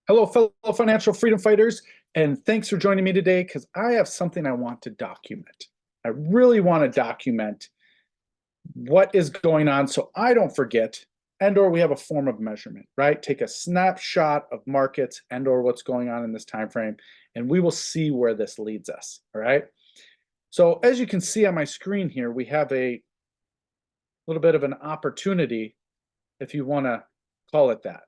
Hello, fellow financial freedom fighters, and thanks for joining me today because I have something I want to document. I really want to document what is going on so I don't forget, and or we have a form of measurement, right? Take a snapshot of markets and or what's going on in this time frame, and we will see where this leads us, all right? So as you can see on my screen here, we have a little bit of an opportunity, if you want to call it that.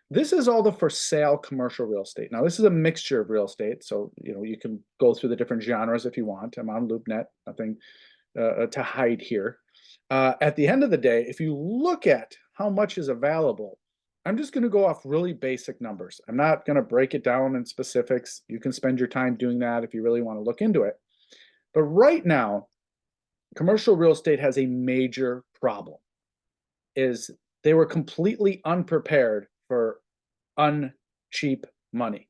This is all the for sale commercial real estate. Now, this is a mixture of real estate, so you can go through the different genres if you want. I'm on LoopNet, nothing to hide here. At the end of the day, if you look at how much is available, I'm just going to go off really basic numbers. I'm not going to break it down in specifics. You can spend your time doing that if you really want to look into it. But right now, commercial real estate has a major problem. Is they were completely unprepared for uncheap money,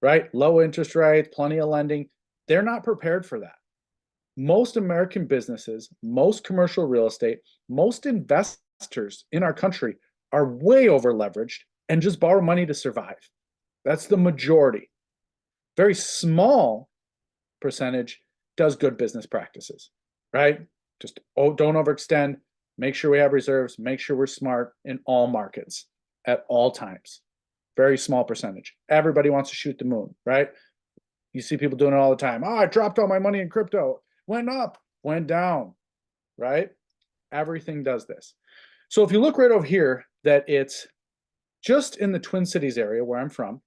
right? Low interest rates, plenty of lending. They're not prepared for that. Most American businesses, most commercial real estate, most investors in our country are way over leveraged and just borrow money to survive. That's the majority. Very small percentage does good business practices, right? Just don't overextend. Make sure we have reserves. Make sure we're smart in all markets at all times. Very small percentage. Everybody wants to shoot the moon, right? You see people doing it all the time. Oh, I dropped all my money in crypto. Went up, went down, right? Everything does this. So if you look right over here, that it's just in the Twin Cities area where I'm from,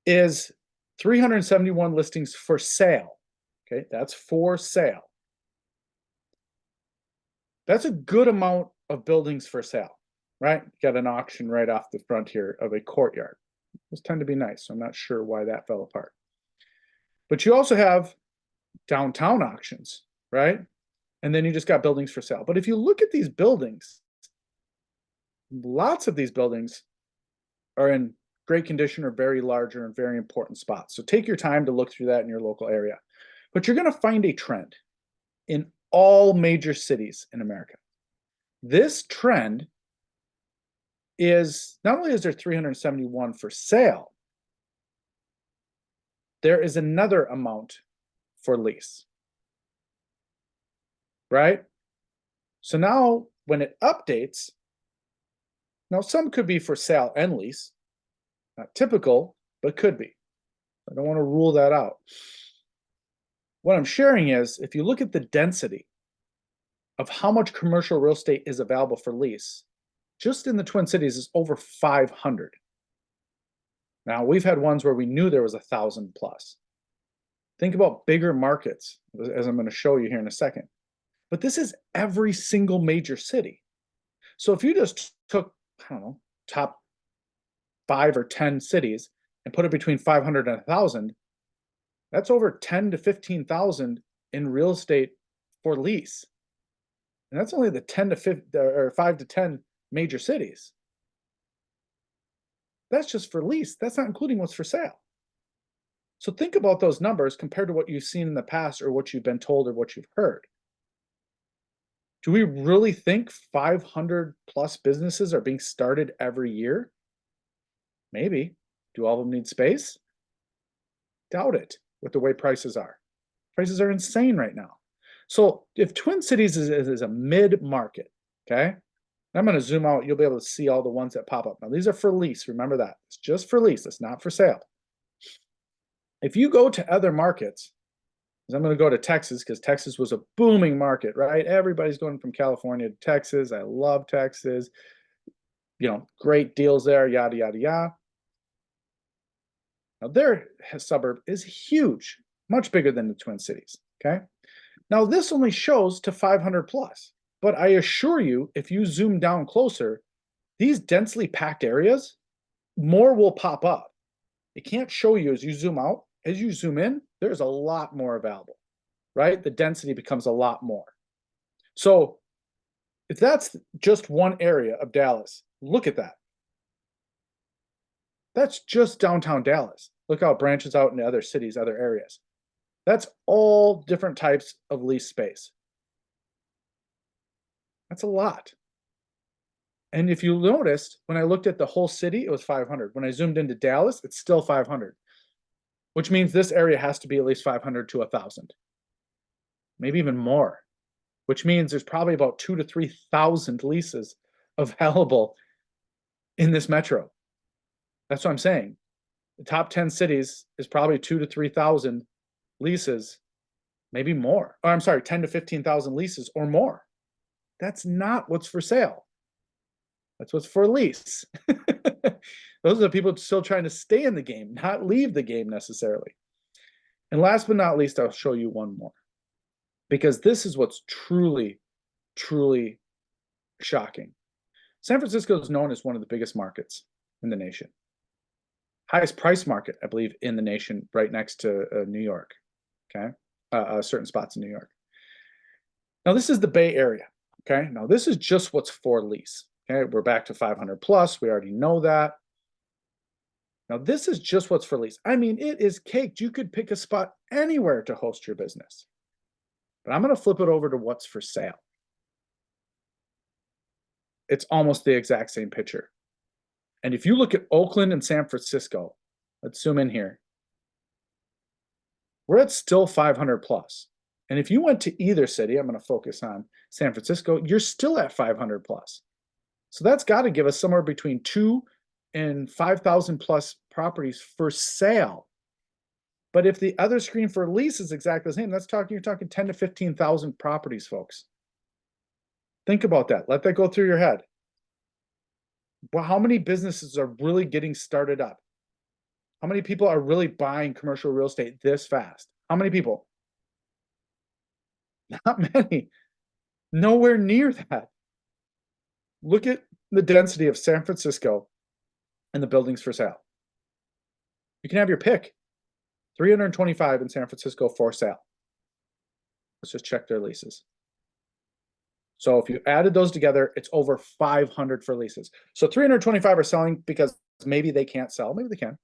is 371 listings for sale. Okay, that's for sale. That's a good amount of buildings for sale, right? Got an auction right off the front here of a courtyard. Those tend to be nice, so I'm not sure why that fell apart. But you also have downtown auctions, right? And then you just got buildings for sale. But if you look at these buildings, lots of these buildings are in great condition or very large or in very important spots. So take your time to look through that in your local area. But you're going to find a trend in all major cities in America. This trend is not only is there 371 for sale, there is another amount for lease, right? So now when it updates, now some could be for sale and lease, not typical, but could be. I don't want to rule that out. What I'm sharing is if you look at the density of how much commercial real estate is available for lease, just in the Twin Cities is over 500. Now, we've had ones where we knew there was 1,000 plus. Think about bigger markets, as I'm going to show you here in a second. But this is every single major city. So if you just took, I don't know, top 5 or 10 cities and put it between 500 and 1,000, that's over 10 to 15,000 in real estate for lease. And that's only the 10 to 50 or 5 to 10 major cities. That's just for lease. That's not including what's for sale. So think about those numbers compared to what you've seen in the past or what you've been told or what you've heard. Do we really think 500 plus businesses are being started every year? Maybe. Do all of them need space? Doubt it with the way prices are. Prices are insane right now. So if Twin Cities is a mid-market, okay? I'm going to zoom out. You'll be able to see all the ones that pop up. Now, these are for lease. Remember that. It's just for lease. It's not for sale. If you go to other markets, I'm going to go to Texas because Texas was a booming market, right? Everybody's going from California to Texas. I love Texas. Great deals there, yada, yada, yada. Now, their suburb is huge, much bigger than the Twin Cities, okay? Now, this only shows to 500 plus. But I assure you, if you zoom down closer, these densely packed areas, more will pop up. It can't show you as you zoom out. As you zoom in, there's a lot more available, right? The density becomes a lot more. So if that's just one area of Dallas, look at that. That's just downtown Dallas. Look how it branches out into other cities, other areas. That's all different types of lease space. That's a lot. And if you noticed, when I looked at the whole city, it was 500. When I zoomed into Dallas, it's still 500, which means this area has to be at least 500 to 1,000, maybe even more, which means there's probably about 2,000 to 3,000 leases available in this metro. That's what I'm saying. The top 10 cities is probably 2,000 to 3,000 leases, maybe more. Or I'm sorry, 10 to 15,000 leases or more. That's not what's for sale. That's what's for lease. Those are the people still trying to stay in the game, not leave the game necessarily. And last but not least, I'll show you one more, because this is what's truly, truly shocking. San Francisco is known as one of the biggest markets in the nation. Highest price market, I believe, in the nation, right next to New York. Okay, certain spots in New York. Now, this is the Bay Area. Okay, now this is just what's for lease. Okay, we're back to 500 plus. We already know that. Now, this is just what's for lease. I mean, it is caked. You could pick a spot anywhere to host your business. But I'm going to flip it over to what's for sale. It's almost the exact same picture. And if you look at Oakland and San Francisco, let's zoom in here. We're at still 500 plus. And if you went to either city, I'm going to focus on San Francisco, you're still at 500 plus. So that's got to give us somewhere between 2 and 5,000 plus properties for sale. But if the other screen for lease is exactly the same, you're talking 10 to 15,000 properties, folks. Think about that. Let that go through your head. Well, how many businesses are really getting started up? How many people are really buying commercial real estate this fast? How many people? Not many. Nowhere near that. Look at the density of San Francisco and the buildings for sale. You can have your pick. 325 in San Francisco for sale. Let's just check their leases. So if you added those together, it's over 500 for leases. So 325 are selling because maybe they can't sell. Maybe they can.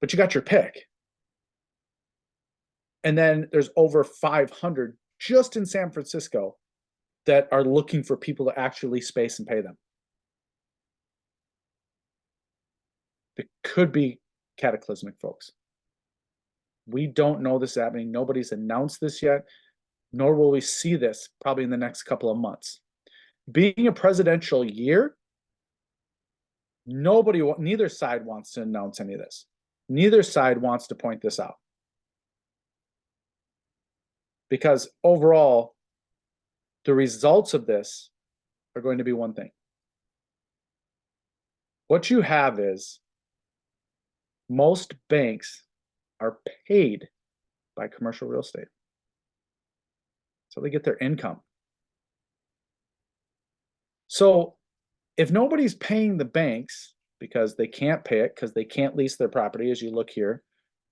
But you got your pick. And then there's over 500 just in San Francisco that are looking for people to actually lease space and pay them. It could be cataclysmic, folks. We don't know this is happening. Nobody's announced this yet, nor will we see this probably in the next couple of months. Being a presidential year, neither side wants to announce any of this. Neither side wants to point this out. Because overall, the results of this are going to be one thing. What you have is most banks are paid by commercial real estate. So they get their income. So if nobody's paying the banks because they can't pay it, because they can't lease their property, as you look here,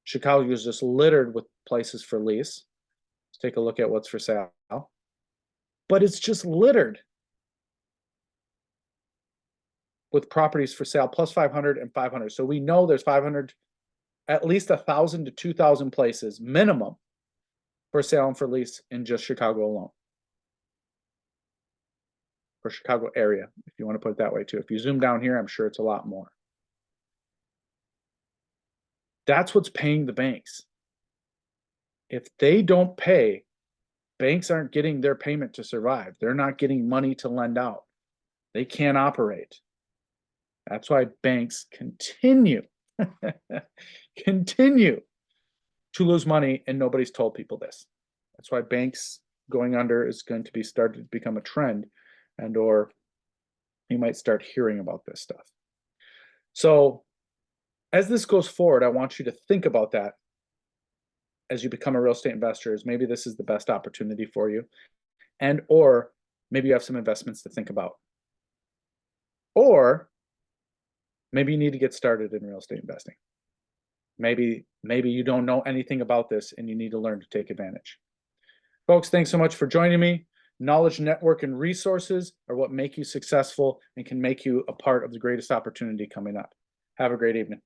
Chicago is just littered with places for lease. Let's take a look at what's for sale. But it's just littered with properties for sale, plus 500 and 500. So we know there's 500, at least 1,000 to 2,000 places minimum for sale and for lease in just Chicago alone. For Chicago area, if you want to put it that way too. If you zoom down here, I'm sure it's a lot more. That's what's paying the banks. If they don't pay, banks aren't getting their payment to survive. They're not getting money to lend out. They can't operate. That's why banks continue to lose money, and nobody's told people this. That's why banks going under is going to be started to become a trend, and or you might start hearing about this stuff. So as this goes forward, I want you to think about that as you become a real estate investor. Is maybe this is the best opportunity for you, and or maybe you have some investments to think about, or maybe you need to get started in real estate investing. Maybe you don't know anything about this and you need to learn to take advantage. Folks, thanks so much for joining me. Knowledge, network, and resources are what make you successful and can make you a part of the greatest opportunity coming up. Have a great evening.